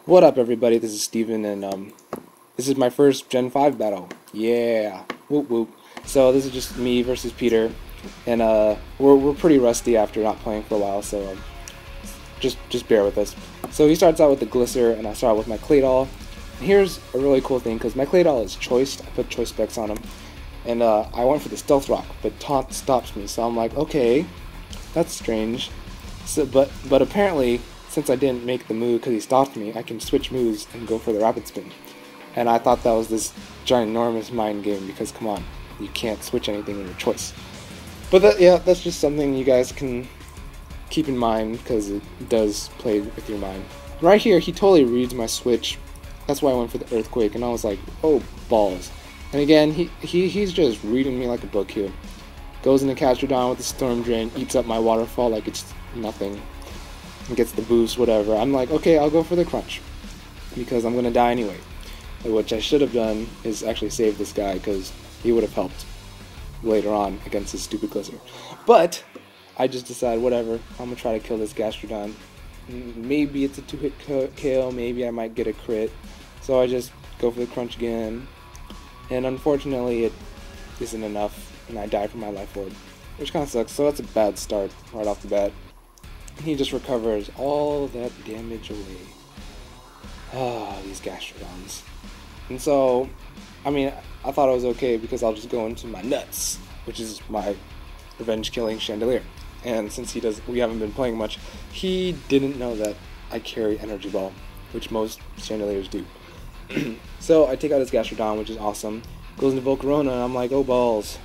What up, everybody? This is Steven, and this is my first Gen 5 battle. Yeah, whoop whoop. So this is just me versus Peter, and we're pretty rusty after not playing for a while, so just bear with us. So he starts out with the Glisser, and I start out with my Claydol. And here's a really cool thing, because my Claydol is choiced. I put choice specs on him, and I went for the Stealth Rock, but Taunt stops me. So I'm like, okay, that's strange. So, but apparently, since I didn't make the move because he stopped me, I can switch moves and go for the Rapid Spin. And I thought that was this ginormous mind game because, come on, you can't switch anything in your choice. But yeah, that's just something you guys can keep in mind because it does play with your mind. Right here, he totally reads my switch. That's why I went for the Earthquake, and I was like, oh, balls. And again, he's just reading me like a book here. Goes into Castrodon with the Storm Drain, eats up my Waterfall like it's nothing. And gets the boost, whatever. I'm like, okay, I'll go for the Crunch because I'm gonna die anyway. Which I should have done is actually save this guy because he would have helped later on against his stupid Glisser. But I just decided, whatever, I'm gonna try to kill this Gastrodon. Maybe it's a 2-hit KO, maybe I might get a crit. So I just go for the Crunch again, and unfortunately it isn't enough, and I die from my Life Orb, which kind of sucks. So that's a bad start right off the bat. He just recovers all that damage away. Ah, these Gastrodons. And so, I mean, I thought it was okay because I'll just go into my nuts, which is my revenge killing Chandelier. And since we haven't been playing much, he didn't know that I carry Energy Ball, which most Chandeliers do. So I take out his Gastrodon, which is awesome. Goes into Volcarona, and I'm like, oh balls.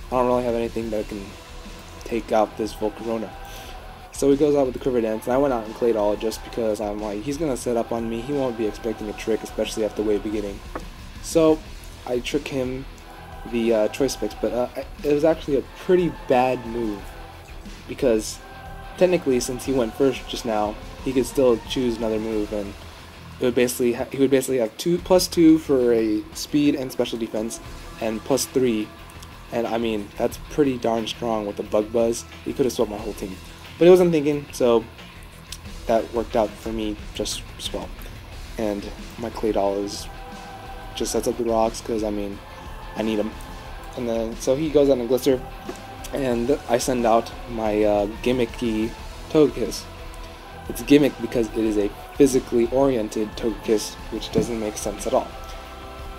I don't really have anything that can take out this Volcarona. So he goes out with the Quiver Dance, and I went out and Claydol just because I'm like, he's going to set up on me, he won't be expecting a trick, especially after wave beginning. So I trick him the Choice Specs, but it was actually a pretty bad move, because technically since he went first just now, he could still choose another move, and it would basically he would basically have +2 for a speed and special defense, and +3, and I mean, that's pretty darn strong with the Bug Buzz. He could have swept my whole team. But he wasn't thinking, so that worked out for me just as well. And my Claydol just sets up the rocks because, I mean, I need them. And then, so he goes out and Glisser, and I send out my gimmicky Togekiss. It's gimmick because it is a physically oriented Togekiss, which doesn't make sense at all.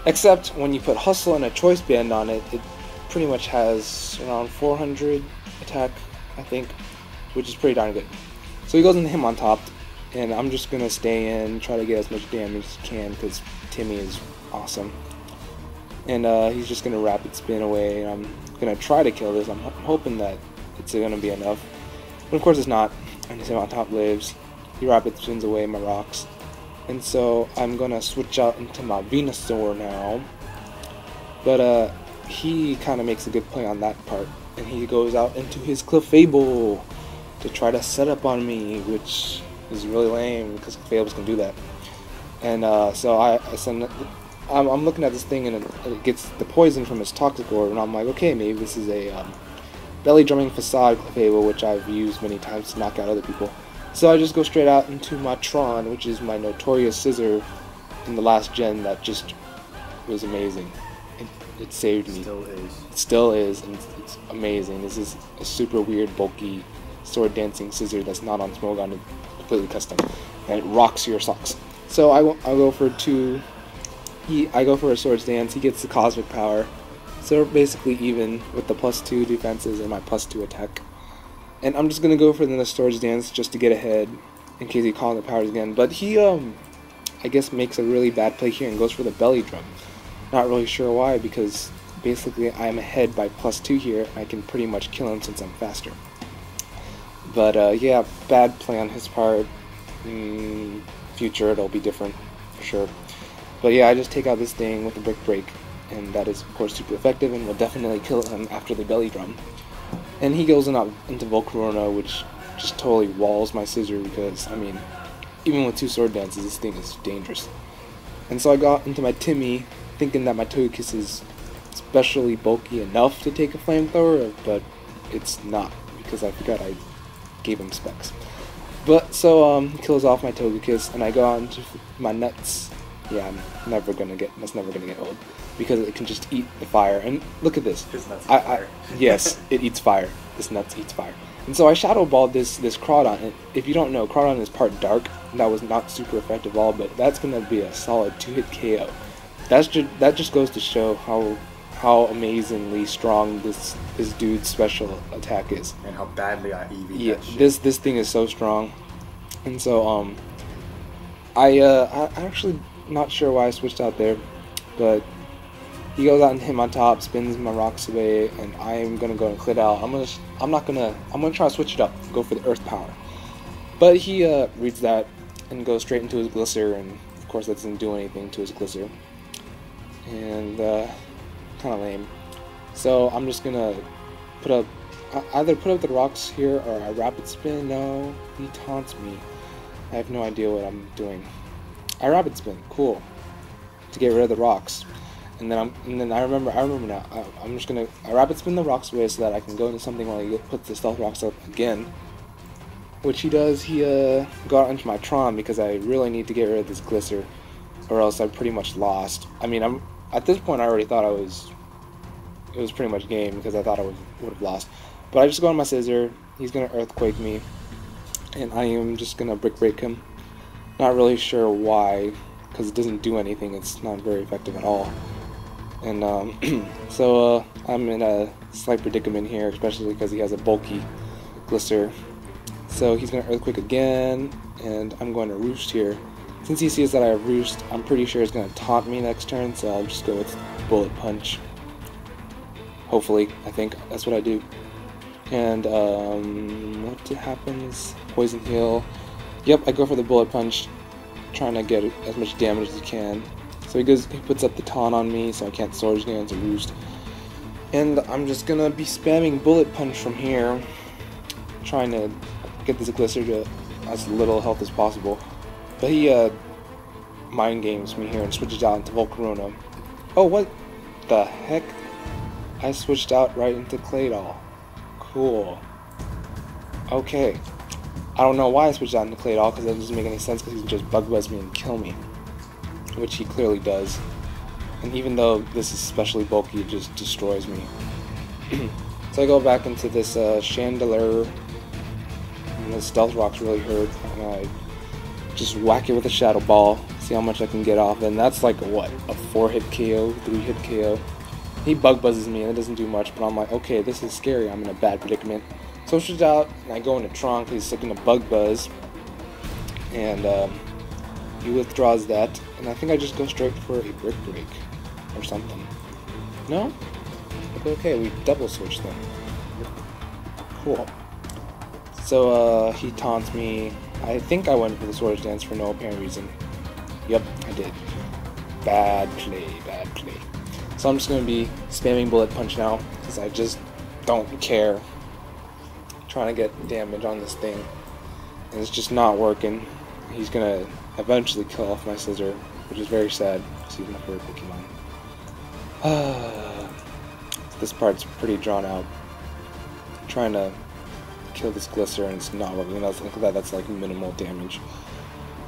Except when you put Hustle and a Choice Band on it, it pretty much has around 400 attack, I think, which is pretty darn good. So he goes into him on top, and I'm just going to stay in, try to get as much damage as I can, because Timmy is awesome. And he's just going to Rapid Spin away, and I'm going to try to kill this. I'm hoping that it's going to be enough. But of course it's not, and him on top lives. He Rapid Spins away my rocks. And so I'm going to switch out into my Venusaur now. But he kind of makes a good play on that part, and he goes out into his Clefable to try to set up on me, which is really lame because Clefables can do that. And so I'm looking at this thing, and it gets the poison from his Toxic Orb, and I'm like, okay, maybe this is a belly drumming facade Clefable, which I've used many times to knock out other people. So I just go straight out into my Tron, which is my notorious Scissor in the last gen that just was amazing. It saved me. It still is, and it's amazing. This is a super weird, bulky sword dancing scissor that's not on Smogon, and completely custom, and it rocks your socks. So I go for I go for a Swords Dance. He gets the Cosmic Power, so we're basically even with the +2 defenses and my +2 attack. And I'm just gonna go for the Swords Dance just to get ahead in case he calls the powers again. But he I guess makes a really bad play here and goes for the Belly Drum. Not really sure why, because basically I'm ahead by +2 here, and I can pretty much kill him since I'm faster. But yeah, bad play on his part. Future it'll be different, for sure. But yeah, I just take out this thing with the Brick Break, and that is of course super effective and will definitely kill him after the Belly Drum. And he goes into Volcarona, which just totally walls my Scissor because, I mean, even with 2 Sword Dances, this thing is dangerous. And so I got into my Timmy, thinking that my Togekiss is especially bulky enough to take a Flamethrower, but it's not, because I forgot I gave him specs. But so he kills off my Togekiss, and I go on to my nuts. Yeah, I'm never gonna get that's never gonna get old because it can just eat the fire. And look at this. His nuts eat fire. Yes, it eats fire. This nuts eats fire. And so I Shadow Balled this Crawdon. And if you don't know, Crawdon is part dark. And that was not super effective at all, but that's gonna be a solid 2-hit KO. That just goes to show how amazingly strong this dude's special attack is. And how badly I EV Yeah, that shit. this thing is so strong. And so I actually not sure why I switched out there, but he goes out and hit my top, spins my rocks away, and I'm gonna go to Claydol. I'm gonna try to switch it up, go for the Earth Power. But he reads that and goes straight into his Glisser, and of course that doesn't do anything to his Glisser. And kind of lame. So I'm just gonna either put up the rocks here or I Rapid Spin. No, he taunts me. I have no idea what I'm doing. I Rapid Spin, cool, to get rid of the rocks. And then I remember now. I'm just gonna Rapid Spin the rocks away so that I can go into something while he puts the Stealth Rocks up again. Which he does. He got out into my Tron because I really need to get rid of this Glisser, or else I'm pretty much lost. I mean, at this point I already thought it was pretty much game because I thought I would have lost. But I just go on my Scissor. He's gonna Earthquake me, and I am just gonna Brick Break him. Not really sure why, because it doesn't do anything. It's not very effective at all. And so I'm in a slight predicament here, especially because he has a bulky Glisser. So he's going to Earthquake again, and I'm going to Roost here. Since he sees that I have Roost, I'm pretty sure he's going to taunt me next turn, so I'll just go with Bullet Punch. Hopefully, I think that's what I do. And what happens? Poison Heal. Yep, I go for the Bullet Punch, trying to get as much damage as he can. So he puts up the taunt on me, so I can't Swords Dance or Roost. And I'm just gonna be spamming Bullet Punch from here, trying to get this Glisser to as little health as possible. But he mind games me here and switches out into Volcarona. Oh, what the heck? I switched out right into Claydol. Cool. Okay. I don't know why I switched out into Claydol, because that doesn't make any sense, because he can just Bug Buzz me and kill me. Which he clearly does. And even though this is especially bulky, it just destroys me. So I go back into this Chandelier, and the Stealth Rocks really hurt, and I just whack it with a Shadow Ball, see how much I can get off, and that's like a 4-hit KO, 3-hit KO. He Bug Buzzes me, and it doesn't do much, but I'm like, okay, this is scary, I'm in a bad predicament. So I switch out, and I go into Tron, because he's looking to Bug Buzz, and he withdraws that, and I think I just go straight for a Brick Break, or something. No? Okay, we double switch then. Cool. So, he taunts me. I think I went for the Swords Dance for no apparent reason. Yep, I did. Bad play, bad play. So I'm just going to be spamming Bullet Punch now, because I just don't care. Trying to get damage on this thing, and it's just not working. He's going to eventually kill off my Scissor, which is very sad, because he's my favorite Pokemon. This part's pretty drawn out. I'm trying to kill this Glisser, and it's not working. That's like minimal damage.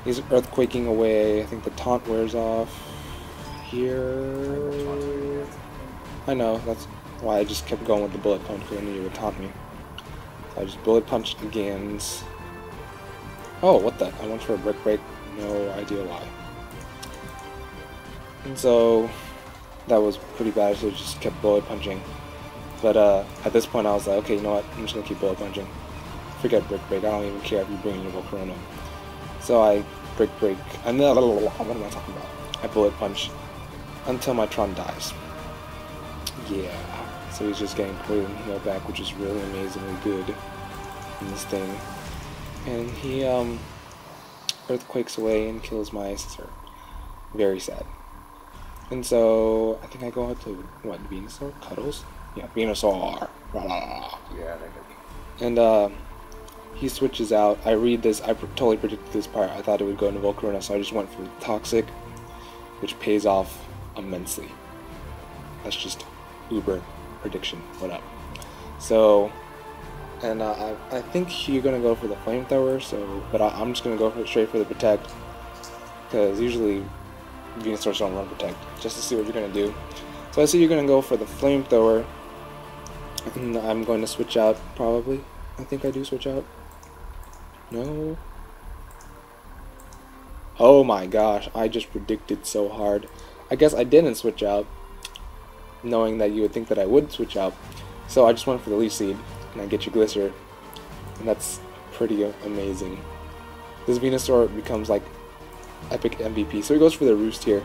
He's Earthquaking away. I think the taunt wears off here. I know, that's why I just kept going with the Bullet Punch, because I knew you would taunt me. So I just Bullet Punched again. Oh, what the? I went for a Brick Break. No idea why. And so that was pretty bad, so I just kept Bullet Punching. But at this point I was like, okay, you know what? I'm just going to keep Bullet Punching. Forget Brick Break. I don't even care if you bring in your Volcarona. So I Brick Break. And then, what am I talking about? I Bullet Punch until my Tron dies. Yeah. So he's just getting Poison Heal back, which is really amazingly good in this thing. And he Earthquakes away and kills my Scissor. Very sad. And so I think I go out to what, Venusaur? Cuddles? Yeah, Venusaur. Yeah, that could be. And he switches out. I read this. I totally predicted this part. I thought it would go into Volcarona, so I just went for Toxic, which pays off immensely. That's just uber prediction. What up? So And I think you're gonna go for the flamethrower, so I'm just gonna go straight for the protect, because usually Venusaurs don't run protect, just to see what you're gonna do. So I see you're gonna go for the flamethrower, and I'm going to switch out probably. I think I do switch out. No. Oh my gosh, I just predicted so hard. I guess I didn't switch out, knowing that you would think that I would switch out. So I just went for the Leaf Seed, and I get your Glisser, and that's pretty amazing. This Venusaur becomes like epic MVP. So he goes for the Roost here,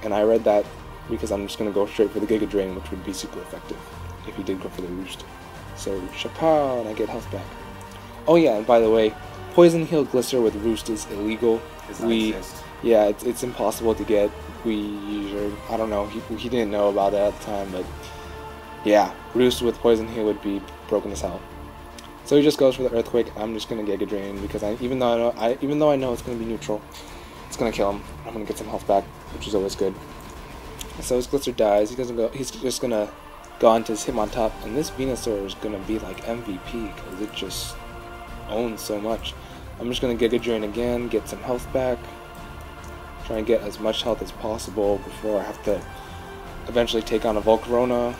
and I read that because I'm just going to go straight for the Giga Drain, which would be super effective if he did go for the Roost. So Chapow, and I get health back. Oh yeah, and by the way, Poison Heal Glisser with Roost is illegal. Yeah, it's impossible to get. I don't know, he didn't know about that at the time, but yeah, Roost with Poison Heal would be broken as hell. So he just goes for the Earthquake. I'm just gonna Giga Drain because even though I know it's gonna be neutral, it's gonna kill him. I'm gonna get some health back, which is always good. So his Glisser dies. He doesn't go. He's just gonna go onto his Hitmontop, and this Venusaur is gonna be like MVP because it just owns so much. I'm just gonna Giga Drain again, get some health back, try and get as much health as possible before I have to eventually take on a Volcarona.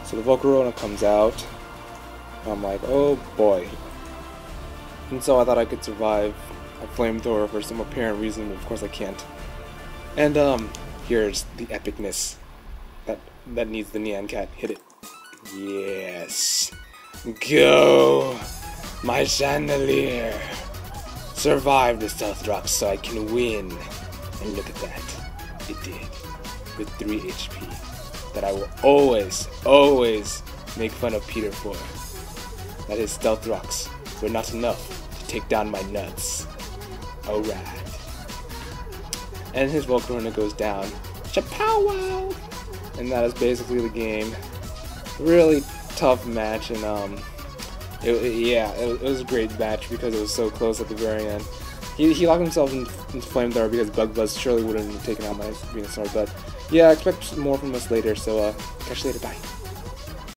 So the Volcarona comes out. I'm like, oh boy. And so I thought I could survive a flamethrower for some apparent reason, but of course I can't. And here's the epicness that needs the Nyan Cat. Hit it. Yes. Go, my Chandelier. Survive the Stealth Rocks so I can win. And look at that. It did. With 3 HP. That I will always make fun of Peter for. That his Stealth Rocks were not enough to take down my nuts. Alright. And his Volcarona goes down. Chapow wow! And that is basically the game. Really tough match, and it was a great match because it was so close at the very end. He locked himself into Flamethrower because Bug Buzz surely wouldn't have taken out my Venusaur, but yeah, expect more from us later, so catch you later, bye.